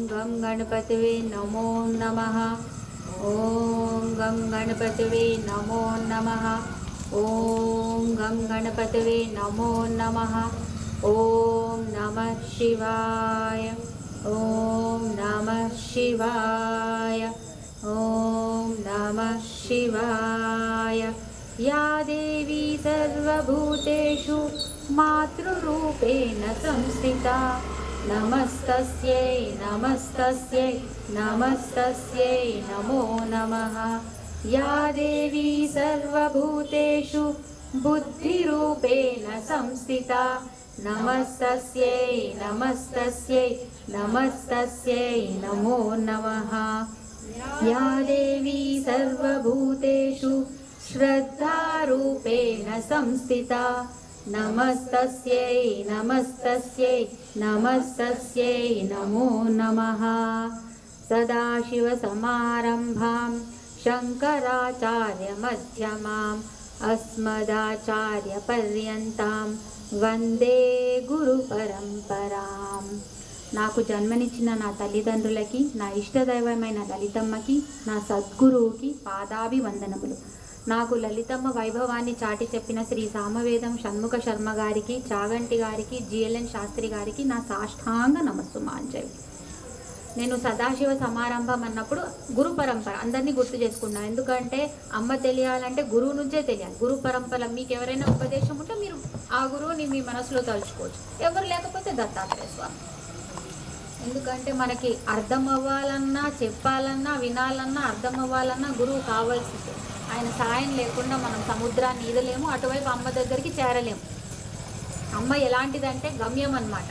गं गणपतये नमो नमः। ॐ गं गणपतये नमो नमः। ॐ गं गणपतये नमो नमः। ॐ नमः शिवाय। ॐ नमः शिवाय। ॐ नमः शिवाय। या देवी सर्वभूतेषु मातृरूपेण संस्थिता नमस्तस्यै नमस्तस्यै नमस्तस्यै नमो नमः। या देवी सर्वभूतेषु बुद्धिरूपेण संस्थिता नमस्तस्यै नमस्तस्यै नमस्तस्यै नमो नमः। या देवी सर्वभूतेषु श्रद्धारूपेण संस्थिता नमस्तस्यै नमस्तस्यै नमस्तस्यै नमो नमः। सदाशिवसमारम्भां शङ्कराचार्यमध्यमाम् अस्मदाचार्यपर्यन्तां వందే గురు పరంపరాం. నాకు జన్మనిచ్చిన నా తల్లిదండ్రులకి, నా ఇష్టదైవమైన లలితమ్మకి, నా సద్గురువుకి పాదాభివందనములు. నాకు లలితమ్మ వైభవాన్ని చాటి చెప్పిన శ్రీ సామవేదం షణ్ముఖ శర్మ గారికి, చాగంటి గారికి, జిఎల్ఎన్ శాస్త్రి గారికి నా సాష్టాంగ నమస్సుమాంజలి. నేను సదాశివ సమారంభం అన్నప్పుడు గురు పరంపర అందరినీ గుర్తు చేసుకున్నాను. ఎందుకంటే అమ్మ తెలియాలంటే గురువు నుంచే తెలియాలి. గురు పరంపర మీకు ఎవరైనా ఉపదేశం ఉంటే మీరు ఆ గురువుని మీ మనసులో తలుచుకోవచ్చు. ఎవరు లేకపోతే దత్తాత్రేయ స్వామి. ఎందుకంటే మనకి అర్థం అవ్వాలన్నా, చెప్పాలన్నా, వినాలన్నా, అర్థం అవ్వాలన్నా గురువు కావాల్సిందే. ఆయన సాయం లేకుండా మనం సముద్రాన్ని ఈదలేము, అటువైపు అమ్మ దగ్గరికి చేరలేము. అమ్మ ఎలాంటిదంటే గమ్యం అన్నమాట.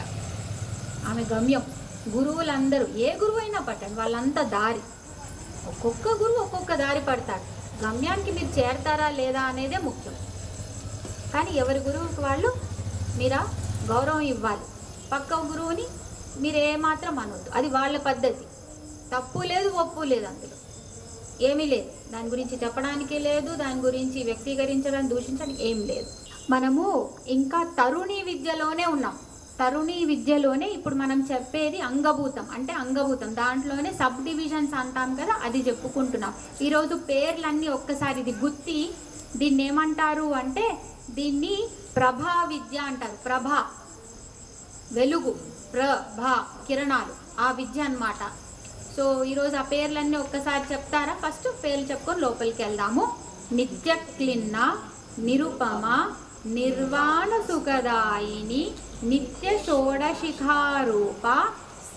ఆమె గమ్యం. గురువులందరూ ఏ గురువు అయినా పట్టండి, వాళ్ళంతా దారి. ఒక్కొక్క గురువు ఒక్కొక్క దారి పడతాడు. గమ్యానికి మీరు చేరతారా లేదా అనేదే ముఖ్యం. కానీ ఎవరి గురువుకి వాళ్ళు మీరా గౌరవం ఇవ్వాలి. పక్క గురువుని మీరు ఏమాత్రం అనొద్దు. అది వాళ్ళ పద్ధతి. తప్పు లేదు, ఒప్పు లేదు, అందులో ఏమీ లేదు. దాని గురించి చెప్పడానికి లేదు, దాని గురించి వ్యక్తీకరించడానికి, దూషించడానికి ఏం లేదు. మనము ఇంకా తరుణీ విద్యలోనే ఉన్నాం. తరుణీ విద్యలోనే ఇప్పుడు మనం చెప్పేది అంగభూతం. అంటే అంగభూతం దాంట్లోనే సబ్ డివిజన్స్ అంటాం కదా, అది చెప్పుకుంటున్నాం. ఈరోజు పేర్లన్నీ ఒక్కసారి ఇది గుత్తి. దీన్ని ఏమంటారు అంటే దీన్ని ప్రభా విద్య అంటారు. ప్రభా వెలుగు, ప్రభా కిరణాలు, ఆ విద్య అన్నమాట. సో ఈరోజు ఆ పేర్లన్నీ ఒక్కసారి చెప్తారా? ఫస్ట్ పేర్లు చెప్పుకొని లోపలికి వెళ్దాము. నిత్య క్లిన్న, నిరుపమ, నిర్వాణ సుఖదాయిని, నిత్య షోడశిఖారూప,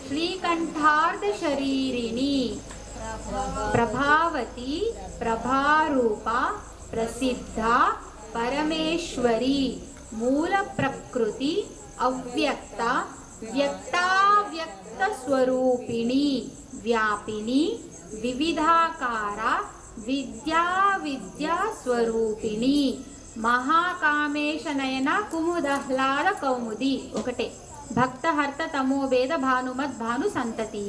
శ్రీకంఠార్ధ శరీరిణి, ప్రభావతి, ప్రభారూప, ప్రసిద్ధ, పరమేశ్వరి, మూల ప్రకృతి, అవ్యక్త, వ్యక్తావ్యక్త స్వరూపిణి, వ్యాపిని, వివిధాకార, విద్యా విద్యా స్వరూపిణి, మహాకామేశ నయన కుముదహ్లాద కౌముది. ఒకటే. భక్తహర్త తమోభేద భానుమద్ భాను సంతతి.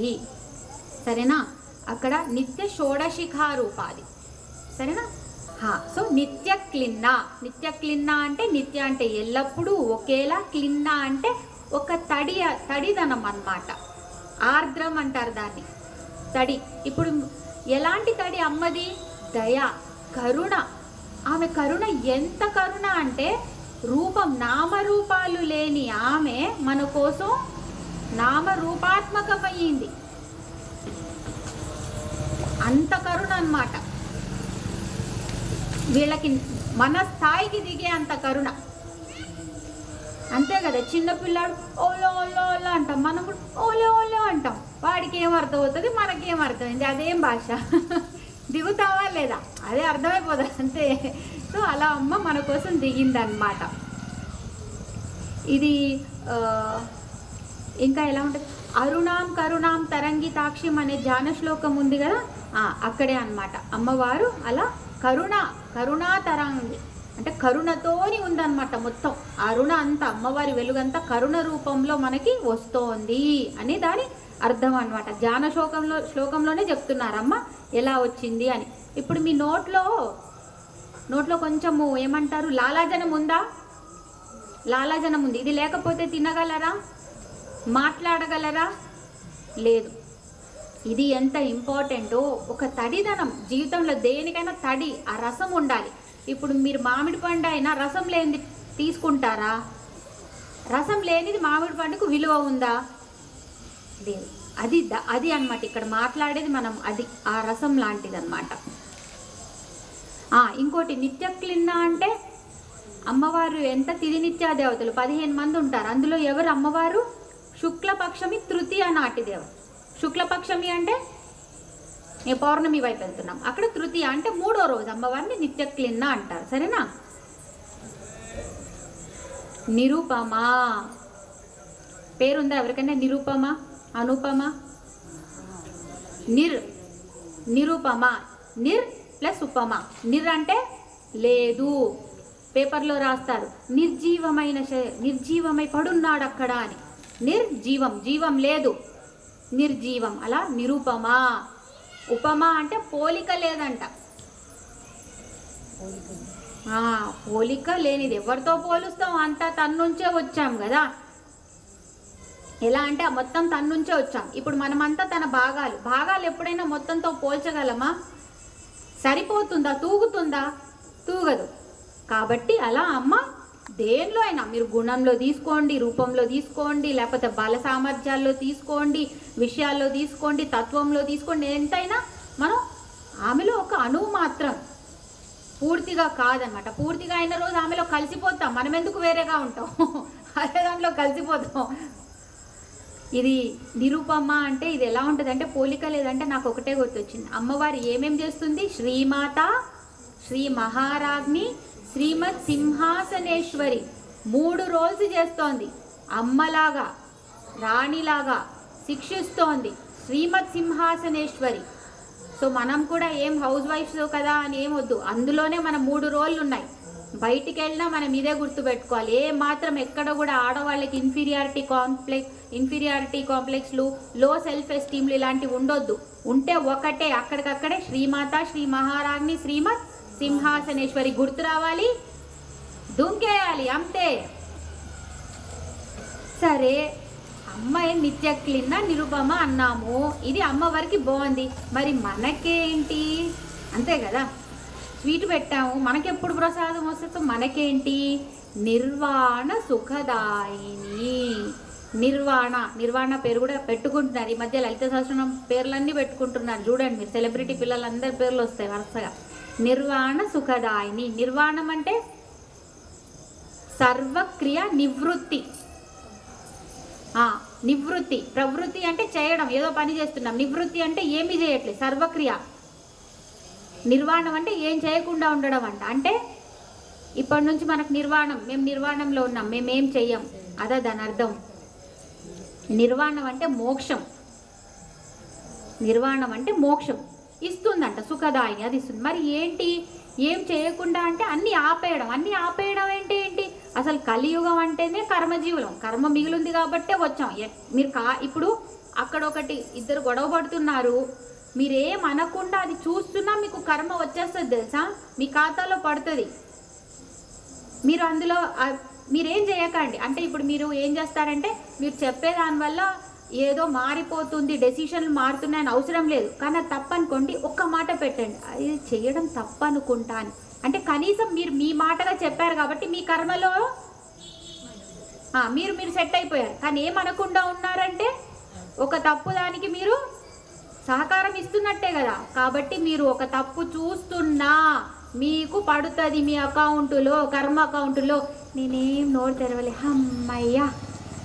సరేనా? అక్కడ నిత్య షోడశిఖారూపాది. సరేనా? సో నిత్య క్లిన్న. నిత్య క్లిన్న అంటే నిత్య అంటే ఎల్లప్పుడూ ఒకేలా, క్లిన్న అంటే ఒక తడిదనం అన్నమాట. ఆర్ద్రం అంటారు దాన్ని, తడి. ఇప్పుడు ఎలాంటి తడి అమ్మది? దయ, కరుణ. ఆమె కరుణ ఎంత కరుణ అంటే రూపం, నామరూపాలు లేని ఆమె మన కోసం నామరూపాత్మకమయ్యింది. అంత కరుణ అన్నమాట. వీళ్ళకి మన స్థాయికి దిగే అంత కరుణ. అంతే కదా, చిన్నపిల్లాడు ఓలో ఓలో ఓలో అంటాం, మనం కూడా ఓలో ఓలో అంటాం. వాడికి ఏం అర్థం అవుతుంది, మనకేం అర్థమైంది, అదేం భాష. దిగుతావా లేదా అదే అర్థమైపోతుంది అంతే. సో అలా అమ్మ మన కోసం దిగిందనమాట. ఇది ఇంకా ఎలా ఉంటుంది? అరుణాం కరుణాం తరంగితాక్షిం అనే ధ్యాన శ్లోకం ఉంది కదా, అక్కడే అన్నమాట. అమ్మవారు అలా కరుణా తరంగి అంటే కరుణతోని ఉందన్నమాట. మొత్తం అరుణ అంతా, అమ్మవారి వెలుగంతా కరుణ రూపంలో మనకి వస్తోంది అని దాని అర్థం అన్నమాట. ధ్యాన శ్లోకంలోనే చెప్తున్నారమ్మ ఎలా వచ్చింది అని. ఇప్పుడు మీ నోట్లో కొంచెము ఏమంటారు, లాలాజనం ఉందా? లాలాజనం ఉంది. ఇది లేకపోతే తినగలరా? మాట్లాడగలరా? లేదు. ఇది ఎంత ఇంపార్టెంటో. ఒక తడిదనం జీవితంలో దేనికైనా తడి, ఆ రసం ఉండాలి. ఇప్పుడు మీరు మామిడి పండు అయినా రసం లేనిది తీసుకుంటారా? రసం లేనిది మామిడి పండుకు విలువ ఉందా? లేదు. అది అన్నమాట ఇక్కడ మాట్లాడేది మనం. అది ఆ రసం లాంటిది అనమాట. ఇంకోటి నిత్యక్లిన్న అంటే అమ్మవారు ఎంత తిథి నిత్యా దేవతలు 15 మంది ఉంటారు. అందులో ఎవరు అమ్మవారు? శుక్లపక్షమి తృతీయ నాటి దేవత. శుక్లపక్షమి అంటే పౌర్ణమి వైపు వెళ్తున్నాం, అక్కడ తృతీయ అంటే 3వ రోజు అమ్మవారిని నిత్యక్లిన్న అంటారు. సరేనా? నిరుపమ పేరుందా ఎవరికైనా? నిరుపమ, అనుపమ, నిరుపమ. నిర్ ప్లస్ ఉపమ. నిర్ అంటే లేదు, పేపర్లో రాస్తారు నిర్జీవమై పడున్నాడు అక్కడ అని. నిర్జీవం, జీవం లేదు, నిర్జీవం. అలా నిరుపమ. ఉపమ అంటే పోలిక లేదంట. పోలిక లేనిది. ఎవరితో పోలుస్తాం? అంతా తన నుంచే వచ్చాం కదా. ఎలా అంటే మొత్తం తన నుంచే వచ్చాం. ఇప్పుడు మనమంతా తన భాగాలు ఎప్పుడైనా మొత్తంతో పోల్చగలమా? సరిపోతుందా? తూగుతుందా? తూగదు. కాబట్టి అలా అమ్మ దేనిలో అయినా మీరు గుణంలో తీసుకోండి, రూపంలో తీసుకోండి, లేకపోతే బల సామర్థ్యాల్లో తీసుకోండి, విషయాల్లో తీసుకోండి, తత్వంలో తీసుకోండి, ఎంతైనా మనం ఆమెలో ఒక అణువు మాత్రం, పూర్తిగా కాదనమాట. పూర్తిగా అయిన రోజు ఆమెలో కలిసిపోతాం. మనం ఎందుకు వేరేగా ఉంటాం? అదే దాంట్లో కలిసిపోతాం. ఇది నిరుపమ అంటే ఇది ఎలా ఉంటుంది అంటే పోలిక లేదంటే నాకు ఒకటే గుర్తొచ్చింది. అమ్మవారు ఏమేం చేస్తుంది? శ్రీమాత, శ్రీ మహారాజ్ని, శ్రీమత్ సింహాసనేశ్వరి 3 రోల్స్ చేస్తోంది. అమ్మలాగా, రాణిలాగా శిక్షిస్తోంది. శ్రీమత్ సింహాసనేశ్వరి. సో మనం కూడా ఏం హౌస్ వైఫ్స్ కదా అని ఏమొద్దు. అందులోనే మన 3 రోళ్ళు ఉన్నాయి. బయటికి వెళ్ళినా మనం ఇదే గుర్తుపెట్టుకోవాలి. ఏ మాత్రం ఎక్కడ కూడా ఆడవాళ్ళకి ఇన్ఫీరియారిటీ కాంప్లెక్స్లు, లో సెల్ఫ్ ఎస్టీమ్లు ఇలాంటివి ఉండొద్దు. ఉంటే ఒకటే, అక్కడికక్కడే శ్రీమాత, శ్రీ మహారాజ్ని, శ్రీమత్ సింహాసనేశ్వరి గుర్తు రావాలి, దుంకేయాలి, అంతే. సరే, అమ్మాయి నిత్యక్లిన్న నిరుపమ అన్నాము. ఇది అమ్మవారికి బాగుంది. మరి మనకేంటి? అంతే కదా, స్వీట్ పెట్టాము, మనకెప్పుడు ప్రసాదం వస్తుందో మనకేంటి? నిర్వాణ సుఖదాయిని. నిర్వాణ పేరు కూడా పెట్టుకుంటున్నారు. ఈ మధ్య లలిత సహస్రనామం పేర్లన్నీ పెట్టుకుంటున్నారు. చూడండి మీరు, సెలబ్రిటీ పిల్లలందరి పేర్లు వస్తాయి వరుసగా. నిర్వాణ సుఖదాయిని. నిర్వాణం అంటే సర్వక్రియ నివృత్తి. నివృత్తి, ప్రవృత్తి అంటే చేయడం, ఏదో పని చేస్తున్నాం. నివృత్తి అంటే ఏమి చేయట్లేదు, సర్వక్రియ. నిర్వాణం అంటే ఏం చేయకుండా ఉండడం అంట. అంటే ఇప్పటి నుంచి మనకు నిర్వాణం, మేము నిర్వాణంలో ఉన్నాం, మేమేం చెయ్యం, అదే దాని అర్థం. నిర్వాణం అంటే మోక్షం. నిర్వాణం అంటే మోక్షం ఇస్తుందంట, సుఖదాయిని, అది ఇస్తుంది. మరి ఏంటి ఏం చేయకుండా అంటే అన్నీ ఆపేయడం. అన్నీ ఆపేయడం అంటే ఏంటి? అసలు కలియుగం అంటేనే కర్మజీవులం, కర్మ మిగిలింది కాబట్టే వచ్చాం. మీరు ఇప్పుడు అక్కడ ఒకటి ఇద్దరు గొడవ పడుతున్నారు, మీరేం అనకుండా అది చూస్తున్నా మీకు కర్మ వచ్చేస్తుంది తెలుసా, మీ ఖాతాలో పడుతుంది. మీరు అందులో మీరేం చేయకండి. అంటే ఇప్పుడు మీరు ఏం చేస్తారంటే, మీరు చెప్పే దానివల్ల ఏదో మారిపోతుంది, డెసిషన్లు మారుతున్నాయని అవసరం లేదు. కానీ అది తప్పనుకోండి, ఒక్క మాట పెట్టండి, అది చేయడం తప్పనుకుంటాను అంటే కనీసం మీరు మీ మాటగా చెప్పారు కాబట్టి మీ కర్మలో మీరు సెట్ అయిపోయారు. కానీ ఏమనకుండా ఉన్నారంటే ఒక తప్పు దానికి మీరు సహకారం ఇస్తున్నట్టే కదా. కాబట్టి మీరు ఒక తప్పు చూస్తున్నా మీకు పడుతుంది మీ అకౌంటులో, కర్మ అకౌంటులో. నేనేం నోరు తెరవలే అమ్మయ్యా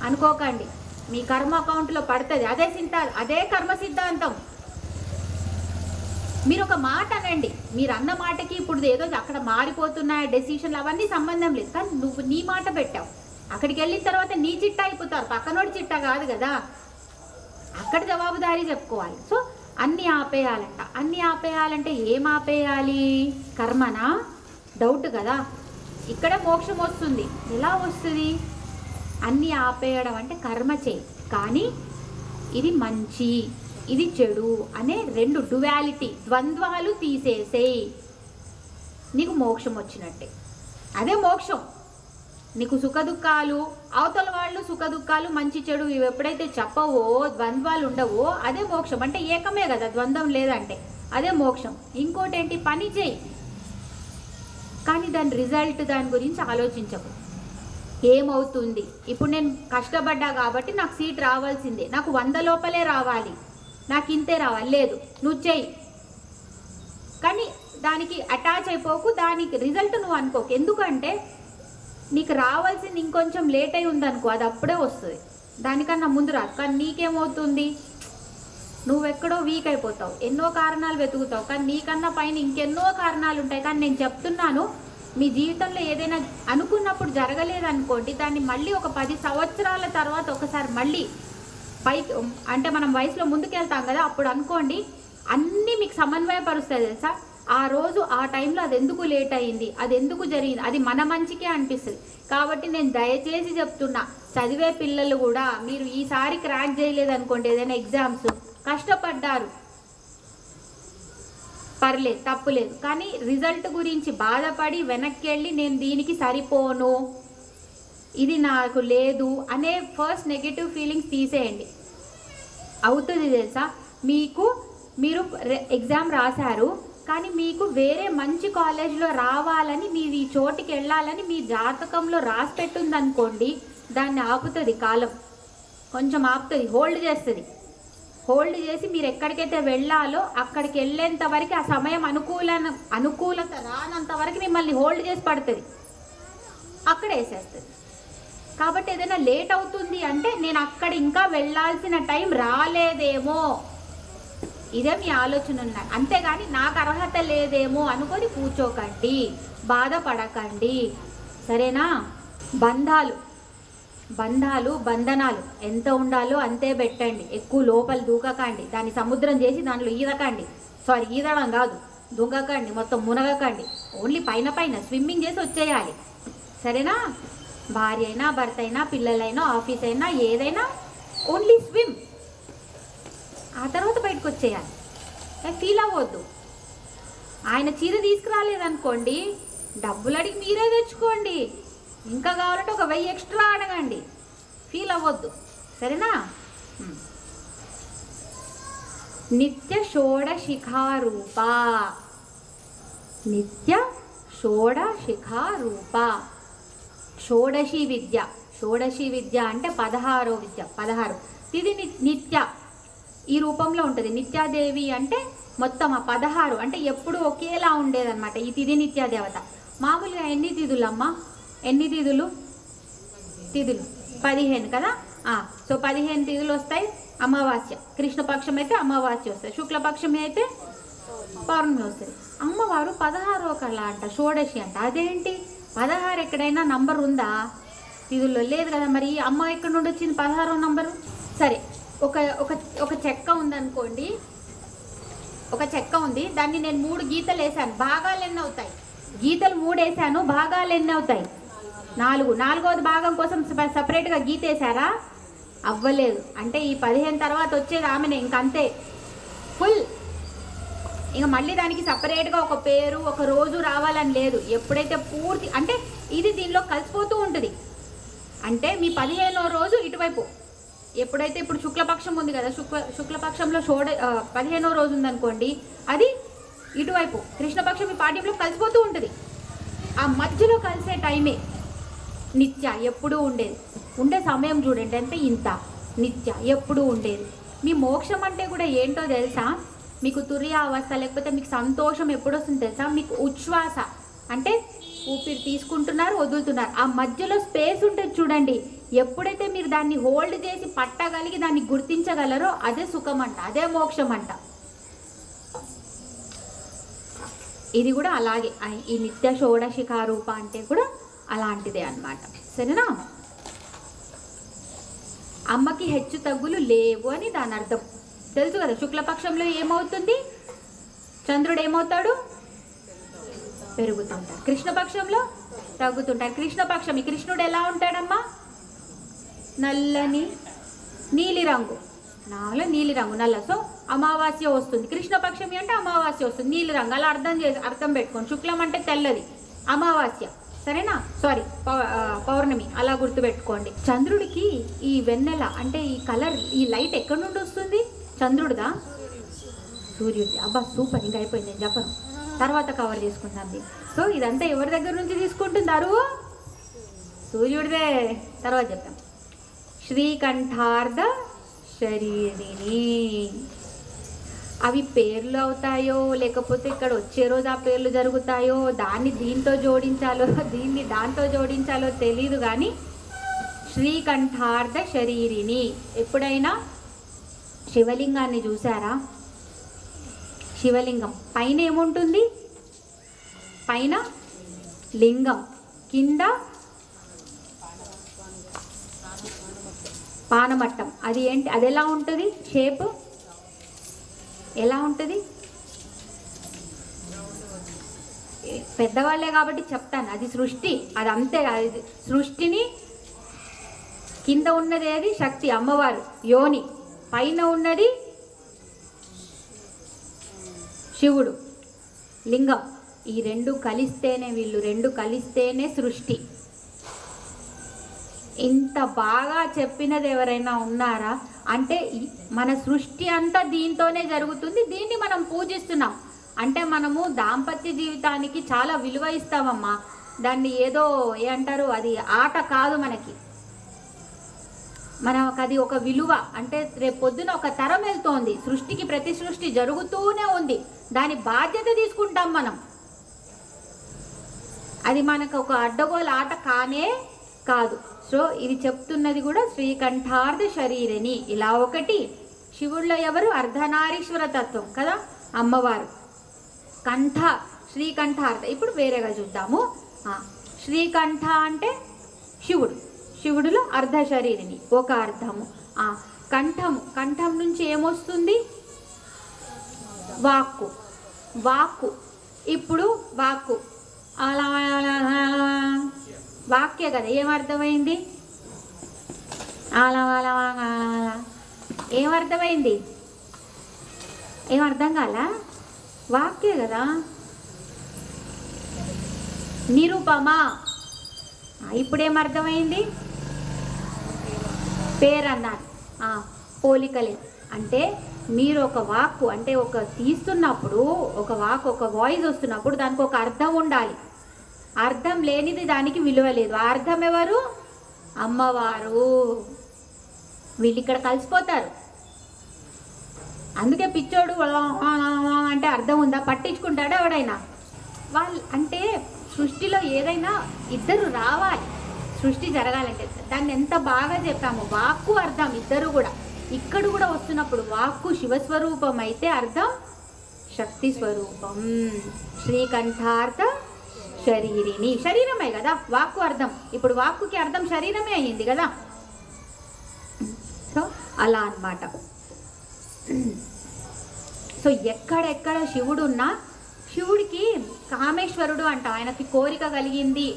అనుకోకండి, మీ కర్మ అకౌంట్లో పడుతుంది. అదే కర్మ సిద్ధాంతం. మీరు ఒక మాట అనండి, మీరు అన్న మాటకి ఇప్పుడు ఏదో అక్కడ మారిపోతున్నాయి డెసిషన్లు, అవన్నీ సంబంధం లేదు. కానీ నువ్వు నీ మాట పెట్టావు, అక్కడికి వెళ్ళిన తర్వాత నీ చిట్టా అయిపోతారు, పక్కనోడి చిట్టా కాదు కదా, అక్కడ జవాబుదారీ చెప్పుకోవాలి. సో అన్నీ ఆపేయాలంట. అన్నీ ఆపేయాలంటే ఏం ఆపేయాలి? కర్మనా? డౌట్ కదా. ఇక్కడ మోక్షం వస్తుంది, ఎలా వస్తుంది? అన్నీ ఆపేయడం అంటే కర్మ చేయి, కానీ ఇది మంచి ఇది చెడు అనే 2 డ్యువాలిటీ, ద్వంద్వాలు తీసేసేయి, నీకు మోక్షం వచ్చినట్టే. అదే మోక్షం. నీకు సుఖదుఖాలు, అవతల వాళ్ళు సుఖదుఖాలు, మంచి చెడు ఇవి ఎప్పుడైతే చెప్పవో, ద్వంద్వాలు ఉండవో, అదే మోక్షం. అంటే ఏకమే కదా, ద్వంద్వం లేదంటే అదే మోక్షం. ఇంకోటి ఏంటి, పని చేయి కానీ దాని రిజల్ట్, దాని గురించి ఆలోచించకు. ఏమవుతుంది, ఇప్పుడు నేను కష్టపడ్డా కాబట్టి నాకు సీట్ రావాల్సిందే, నాకు 100 లోపలే రావాలి, నాకు ఇంతే రావాలి, లేదు నువ్వు చెయ్యి కానీ దానికి అటాచ్ అయిపోకు, దానికి రిజల్ట్ నువ్వు అనుకోకు. ఎందుకంటే నీకు రావాల్సింది ఇంకొంచెం లేట్ అయి ఉందనుకో, అది అప్పుడే వస్తుంది, దానికన్నా ముందు రాదు. కానీ నీకేమవుతుంది, నువ్వెక్కడో వీక్ అయిపోతావు, ఎన్నో కారణాలు వెతుకుతావు, కానీ నీకన్నా పైన ఇంకెన్నో కారణాలు ఉంటాయి. కానీ నేను చెప్తున్నాను, మీ జీవితంలో ఏదైనా అనుకున్నప్పుడు జరగలేదనుకోండి, దాన్ని మళ్ళీ ఒక 10 సంవత్సరాల తర్వాత ఒకసారి మళ్ళీ పైకి, అంటే మనం వయసులో ముందుకెళ్తాం కదా, అప్పుడు అనుకోండి అన్నీ మీకు సమన్వయపరుస్తుంది తెలుసా. ఆ రోజు ఆ టైంలో అది ఎందుకు లేట్ అయింది, అది ఎందుకు జరిగింది, అది మన మంచికే అనిపిస్తుంది. కాబట్టి నేను దయచేసి చెప్తున్నా, చదివే పిల్లలు కూడా మీరు ఈసారి క్రాక్ చేయలేదనుకోండి, ఏదైనా ఎగ్జామ్స్ కష్టపడ్డారు పర్లేదు, తప్పులేదు, కానీ రిజల్ట్ గురించి బాధపడి వెనక్కి వెళ్ళి నేను దీనికి సరిపోను, ఇది నాకు లేదు అనే ఫస్ట్ నెగిటివ్ ఫీలింగ్స్ తీసేయండి. అవుతుంది తెలుసా, మీరు ఎగ్జామ్ రాశారు కానీ మీకు వేరే మంచి కాలేజ్లో రావాలని, మీరు ఈ చోటుకి వెళ్ళాలని మీ జాతకంలో రాసి పెట్టుందనుకోండి, దాన్ని ఆపుతుంది కాలం, కొంచెం ఆపుతుంది, హోల్డ్ చేస్తుంది. హోల్డ్ చేసి మీరు ఎక్కడికైతే వెళ్ళాలో అక్కడికి వెళ్ళేంత వరకు, ఆ సమయం అనుకూలత రానంత వరకు మిమ్మల్ని హోల్డ్ చేసి పడుతుంది, అక్కడ వేసేస్తుంది. కాబట్టి ఏదైనా లేట్ అవుతుంది అంటే నేను అక్కడ ఇంకా వెళ్ళాల్సిన టైం రాలేదేమో, ఇదే మీ ఆలోచన ఉన్నాయి. అంతేగాని నాకు అర్హత లేదేమో అనుకొని కూర్చోకండి, బాధపడకండి, సరేనా. బంధనాలు ఎంత ఉండాలో అంతే పెట్టండి, ఎక్కువ లోపల దూకకండి, దాన్ని సముద్రం చేసి దాంట్లో ఈదకండి, ఈదడం కాదు, దూకకండి, మొత్తం మునగకండి, ఓన్లీ పైన స్విమ్మింగ్ చేసి వచ్చేయాలి, సరేనా. భార్య అయినా, భర్త అయినా, పిల్లలైనా, ఆఫీస్ అయినా, ఏదైనా ఓన్లీ స్విమ్, ఆ తర్వాత బయటకు వచ్చేయాలి. ఫీల్ అవ్వద్దు. ఆయన చీర తీసుకురాలేదనుకోండి, డబ్బులు అడిగి మీరే తెచ్చుకోండి, ఇంకా కావాలంటే ఒక 1000 ఎక్స్ట్రా అడగండి, ఫీల్ అవ్వద్దు, సరేనా. నిత్య షోడశిఖారూప, నిత్య షోడశిఖారూప, షోడశి విద్య అంటే 16వ విద్య, 16. ఇది నిత్య ఈ రూపంలో ఉంటుంది. నిత్యాదేవి అంటే మొత్తం ఆ 16 అంటే ఎప్పుడు ఒకేలా ఉండేదన్నమాట ఈ తిథి నిత్యాదేవత. మామూలుగా ఎన్ని తిథులమ్మా, ఎన్ని తిథులు 15 కదా. సో 15 తిథులు వస్తాయి. అమావాస్య, కృష్ణపక్షం అయితే అమావాస్య వస్తుంది, శుక్లపక్షం అయితే పౌర్ణమి వస్తుంది. అమ్మవారు 16వ కళ అంట, షోడశి అంట. అదేంటి 16 ఎక్కడైనా నంబర్ ఉందా? తిథుల్లో లేదు కదా. మరి అమ్మ ఎక్కడ నుండి వచ్చింది 16వ నంబరు? సరే, ఒక చెక్క ఉందనుకోండి, ఒక చెక్క ఉంది, దాన్ని నేను 3 గీతలు వేసాను, భాగాలు ఎన్ని అవుతాయి? గీతలు 3 వేసాను, భాగాలు ఎన్ని అవుతాయి? 4. 4వది భాగం కోసం సపరేట్గా గీత వేసారా? అవ్వలేదు. అంటే ఈ 15 తర్వాత వచ్చేది ఆమెనే, ఇంకంతే ఫుల్. ఇంకా మళ్ళీ దానికి సపరేట్గా ఒక పేరు, ఒక రోజు రావాలని లేదు. ఎప్పుడైతే పూర్తి అంటే ఇది దీనిలో కలిసిపోతూ ఉంటుంది. అంటే మీ 15వ రోజు ఇటువైపు, ఎప్పుడైతే ఇప్పుడు శుక్లపక్షం ఉంది కదా, శుక్లపక్షంలో 15వ రోజు ఉందనుకోండి, అది ఇటువైపు కృష్ణపక్షం ఈ పాఠ్యంలో కలిసిపోతూ ఉంటుంది. ఆ మధ్యలో కలిసే టైమే నిత్య, ఎప్పుడూ ఉండేది. ఉండే సమయం చూడండి అంటే ఇంత నిత్య, ఎప్పుడూ ఉండేది. మీ మోక్షం అంటే కూడా ఏంటో తెలుసా? మీకు తుర్య అవస్థ, లేకపోతే మీకు సంతోషం ఎప్పుడు వస్తుంది తెలుసా? మీకు ఉచ్ఛ్వాస అంటే ఊపిరి తీసుకుంటున్నారు, వదులుతున్నారు, ఆ మధ్యలో స్పేస్ ఉంటుంది చూడండి. ఎప్పుడైతే మీరు దాన్ని హోల్డ్ చేసి పట్టగలిగి దాన్ని గుర్తించగలరో అదే సుఖం అంట, అదే మోక్షం అంట. ఇది కూడా అలాగే, ఈ నిత్య షోడశిఖారూప అంటే కూడా అలాంటిదే అన్నమాట, సరేనా. అమ్మకి హెచ్చు తగ్గులు లేవు అని దాని అర్థం తెలుసు కదా. శుక్లపక్షంలో ఏమవుతుంది? చంద్రుడు ఏమవుతాడు? పెరుగుతుంటాడు. కృష్ణపక్షంలో తగ్గుతుంటాడు. కృష్ణపక్షం, ఈ కృష్ణుడు ఎలా ఉంటాడమ్మా? నల్లని నీలిరంగు, నాలో నీలిరంగు, నల్ల. సో అమావాస్య వస్తుంది, కృష్ణపక్షమి అంటే అమావాస్య వస్తుంది, నీలిరంగు. అలా అర్థం పెట్టుకోండి. శుక్లం అంటే తెల్లది, అమావాస్య సరేనా? సారీ, పౌర్ణమి అలా గుర్తుపెట్టుకోండి. చంద్రుడికి ఈ వెన్నెల అంటే ఈ కలర్, ఈ లైట్ ఎక్కడి నుండి వస్తుంది? చంద్రుడిదా? సూర్యుడి. అబ్బా సూపర్, ఇంకా అయిపోయింది, నేను చెప్పను, తర్వాత కవర్ చేసుకుందాం. సో ఇదంతా ఎవరి దగ్గర నుంచి తీసుకుంటున్నారు? సూర్యుడిదే, తర్వాత చెప్తాం. శ్రీకంఠార్ధ శరీరిని. అవి పేర్లు అవుతాయో లేకపోతే ఇక్కడ వచ్చే రోజు ఆ పేర్లు జరుగుతాయో, దాన్ని దీంతో జోడించాలో దీన్ని దాంతో జోడించాలో తెలీదు, కానీ శ్రీకంఠార్ధ శరీరిని. ఎప్పుడైనా శివలింగాన్ని చూసారా? శివలింగం పైన ఏముంటుంది? పైన లింగం, కింద పానమట్టం. అది ఏంటి? అది ఎలా ఉంటుంది? షేప్ ఎలా ఉంటుంది? పెద్దవాళ్ళే కాబట్టి చెప్తాను, అది సృష్టి, అది అంతే. అది సృష్టిని కింద ఉన్నది ఏది? శక్తి, అమ్మవారు యోని. పైన ఉన్నది శివుడు, లింగం. ఈ రెండు కలిస్తేనే, వీళ్ళు రెండు కలిస్తేనే సృష్టి. ఇంత బాగా చెప్పినది ఎవరైనా ఉన్నారా? అంటే మన సృష్టి అంతా దీంతోనే జరుగుతుంది, దీన్ని మనం పూజిస్తున్నాం. అంటే మనము దాంపత్య జీవితానికి చాలా విలువ ఇస్తామమ్మా. దాన్ని ఏదో అంటారు, అది ఆట కాదు మనకి. మనకు అది ఒక విలువ. అంటే రేపు పొద్దున ఒక తరం వెళ్తోంది, సృష్టికి ప్రతి సృష్టి జరుగుతూనే ఉంది, దాని బాధ్యత తీసుకుంటాం మనం. అది మనకు ఒక అడ్డగోలు ఆట కానే కాదు. సో ఇది చెప్తున్నది కూడా శ్రీకంఠార్ధ శరీరిని. ఇలా ఒకటి. శివుడిలో ఎవరు? అర్ధనారీశ్వర తత్వం కదా, అమ్మవారు. కంఠ, శ్రీకంఠార్ధ. ఇప్పుడు వేరేగా చూద్దాము. శ్రీకంఠ అంటే శివుడు, శివుడిలో అర్ధ శరీరిని ఒక అర్థము. కంఠము, కంఠం నుంచి ఏమొస్తుంది? వాక్కు, వాక్కు. ఇప్పుడు వాక్కు అలా వాక్య కదా, ఏమర్థమైంది? అలా అలా ఏమర్థమైంది? ఏమర్థం కాల? వాక్య కదా. నిరుపమా. ఇప్పుడేమర్థమైంది? పేరన్నారు, పోలికలే. అంటే మీరు ఒక వాక్కు అంటే ఒక తీస్తున్నప్పుడు, ఒక వాక్, ఒక వాయిస్ వస్తున్నప్పుడు దానికి ఒక అర్థం ఉండాలి. అర్థం లేనిది దానికి విలువ లేదు. ఆ అర్థం ఎవరు? అమ్మవారు. వీళ్ళు ఇక్కడ కలిసిపోతారు. అందుకే పిచ్చోడు అంటే అర్థం ఉందా? పట్టించుకుంటాడా ఎవడైనా? వాళ్ళు అంటే సృష్టిలో ఏదైనా ఇద్దరు రావాలి, సృష్టి జరగాలంటే. దాన్ని ఎంత బాగా చెప్పాము. వాక్కు అర్థం ఇద్దరు కూడా. ఇక్కడ కూడా వస్తున్నప్పుడు వాక్కు శివస్వరూపం అయితే అర్థం శక్తి స్వరూపం. శ్రీకంఠార్థ శరీరిని. శరీరమే కదా వాక్కు అర్థం. ఇప్పుడు వాక్కుకి అర్థం శరీరమే అయ్యింది కదా. సో అలా అన్నమాట. సో ఎక్కడెక్కడ శివుడున్నా, శివుడికి కామేశ్వరుడు అంటాం. ఆయనకి కోరిక కలిగింది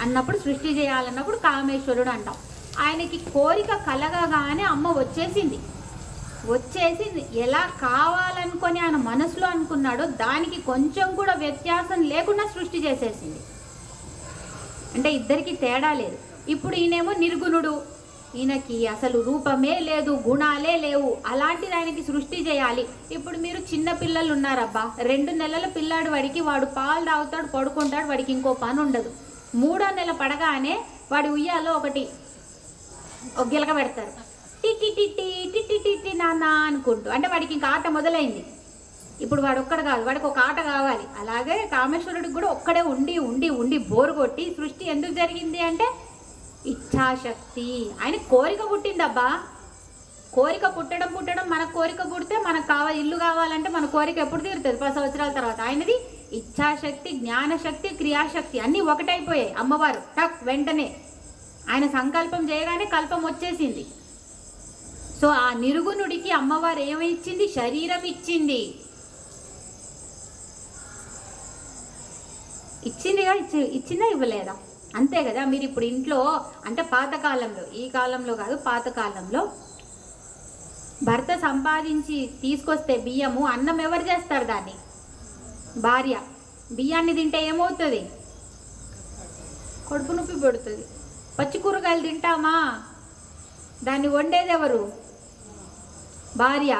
అన్నప్పుడు, సృష్టి చేయాలన్నప్పుడు కామేశ్వరుడు అంటాం. ఆయనకి కోరిక కలగగానే అమ్మ వచ్చేసింది. ఎలా కావాలనుకొని ఆయన మనసులో అనుకున్నాడో దానికి కొంచెం కూడా వ్యత్యాసం లేకుండా సృష్టి చేసేసింది. అంటే ఇద్దరికి తేడా లేదు. ఇప్పుడు ఈయనేమో నిర్గుణుడు, ఈయనకి అసలు రూపమే లేదు, గుణాలే లేవు. అలాంటిది ఆయనకి సృష్టి చేయాలి. ఇప్పుడు మీరు చిన్న పిల్లలు ఉన్నారబ్బా, 2 నెలల పిల్లాడు, వాడు పాలు తాగుతాడు, పడుకుంటాడు, వాడికి ఇంకో పని ఉండదు. 3వ నెల పడగానే వాడి ఉయ్యాలో ఒకటి గిలక పెడతారు, టిటి టిటి టిటి టిటి నాన్న అనుకుంటూ. అంటే వాడికి ఇంకా ఆట మొదలైంది. ఇప్పుడు వాడు ఒక్కడు కాదు, వాడికి ఒక ఆట కావాలి. అలాగే కామేశ్వరుడికి కూడా ఒక్కడే ఉండి ఉండి ఉండి బోరు కొట్టి సృష్టి ఎందుకు జరిగింది అంటే ఇచ్ఛాశక్తి. ఆయన కోరిక పుట్టిందబ్బా. కోరిక పుట్టడం మనకు కోరిక పుడితే మనకు ఇల్లు కావాలంటే మన కోరిక ఎప్పుడు తీరుతుంది? 10 సంవత్సరాల తర్వాత. ఆయనది ఇచ్ఛాశక్తి, జ్ఞానశక్తి, క్రియాశక్తి అన్నీ ఒకటైపోయాయి. అమ్మవారు టక్ వెంటనే ఆయన సంకల్పం చేయగానే కల్పం వచ్చేసింది. సో ఆ నిర్గుణుడికి అమ్మవారు ఏమి ఇచ్చింది? శరీరం ఇచ్చింది. ఇచ్చిందిగా, ఇచ్చిందా ఇవ్వలేదా? అంతే కదా. మీరు ఇప్పుడు ఇంట్లో అంటే పాతకాలంలో, ఈ కాలంలో కాదు, పాతకాలంలో భర్త సంపాదించి తీసుకొస్తే బియ్యము, అన్నం ఎవరు చేస్తారు? దాన్ని భార్య. బియ్యాన్ని తింటే ఏమవుతుంది? కడుపు నొప్పి పెడుతుంది. పచ్చి కూరగాయలు తింటామా? దాన్ని వండేది ఎవరు? భార్య.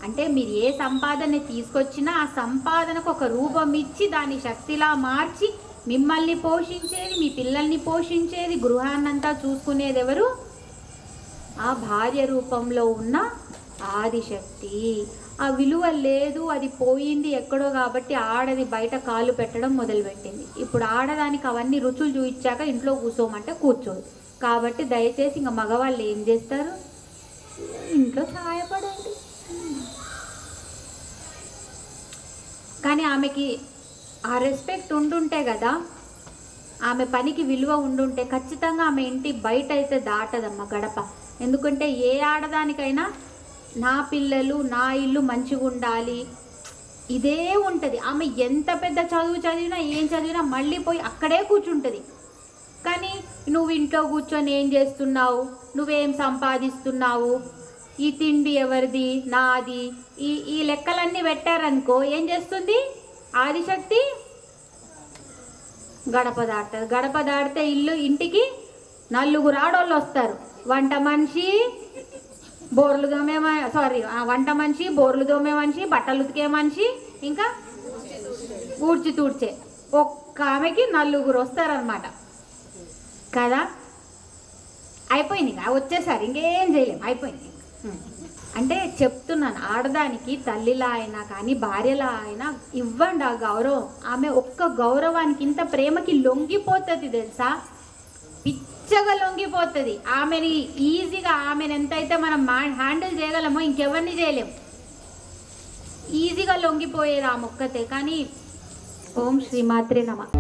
అంటే మీరు ఏ సంపాదన తీసుకొచ్చినా ఆ సంపాదనకు ఒక రూపం ఇచ్చి దాన్ని శక్తిలా మార్చి మిమ్మల్ని పోషించేది, మీ పిల్లల్ని పోషించేది, గృహాన్నంతా చూసుకునేది ఎవరు? ఆ భార్య రూపంలో ఉన్న ఆదిశక్తి. ఆ విలువ లేదు, అది పోయింది ఎక్కడో కాబట్టి ఆడది బయట కాలు పెట్టడం మొదలుపెట్టింది. ఇప్పుడు ఆడదానికి అవన్నీ రుచులు చూయించాక ఇంట్లో కూర్చోమంటే కూర్చోదు. కాబట్టి దయచేసి ఇంకా మగవాళ్ళు ఏం చేస్తారు? ఇంట్లో సహాయపడండి. కానీ ఆమెకి ఆ రెస్పెక్ట్ ఉండుంటే కదా, ఆమె పనికి విలువ ఉండుంటే ఖచ్చితంగా ఆమె ఇంటి బయట అయితే దాటదమ్మ గడప. ఎందుకంటే ఏ ఆడదానికైనా నా పిల్లలు నా ఇల్లు మంచిగా ఉండాలి ఇదే ఉంటుంది. ఆమె ఎంత పెద్ద చదువు చదివినా ఏం చదివినా మళ్ళీ పోయి అక్కడే కూర్చుంటుంది. కానీ నువ్వు ఇంట్లో కూర్చొని ఏం చేస్తున్నావు, నువ్వేం సంపాదిస్తున్నావు, ఈ తిండి ఎవరిది, నాది, ఈ లెక్కలన్నీ పెట్టారనుకో ఏం చేస్తుంది ఆదిశక్తి? గడప దాటుతుంది. గడప దాటితే ఇంటికి 4 ఆడోళ్ళు వస్తారు. వంట మనిషి, బోర్లు దోమే వంట మనిషి, బోర్లు దోమే మనిషి, బట్టలు ఉతికే మనిషి, ఇంకా ఊడ్చి తూడ్చే ఒక్క ఆమెకి 4 వస్తారనమాట కదా. అయిపోయింది, వచ్చేసారు, ఇంకేం చేయలేము, అయిపోయింది. అంటే చెప్తున్నాను, ఆడదానికి తల్లిలా అయినా కానీ భార్యలా అయినా ఇవ్వండి ఆ గౌరవం. ఆమె ఒక్క గౌరవానికి ఇంత ప్రేమకి లొంగిపోతుంది తెలుసా, పిచ్చగా లొంగిపోతుంది. ఆమెని ఈజీగా, ఆమెను ఎంతైతే మనం హ్యాండిల్ చేయగలమో ఇంకెవరిని చేయలేము. ఈజీగా లొంగిపోయేది ఆ మొక్కతే. కానీ ఓం శ్రీమాత్రే నమః.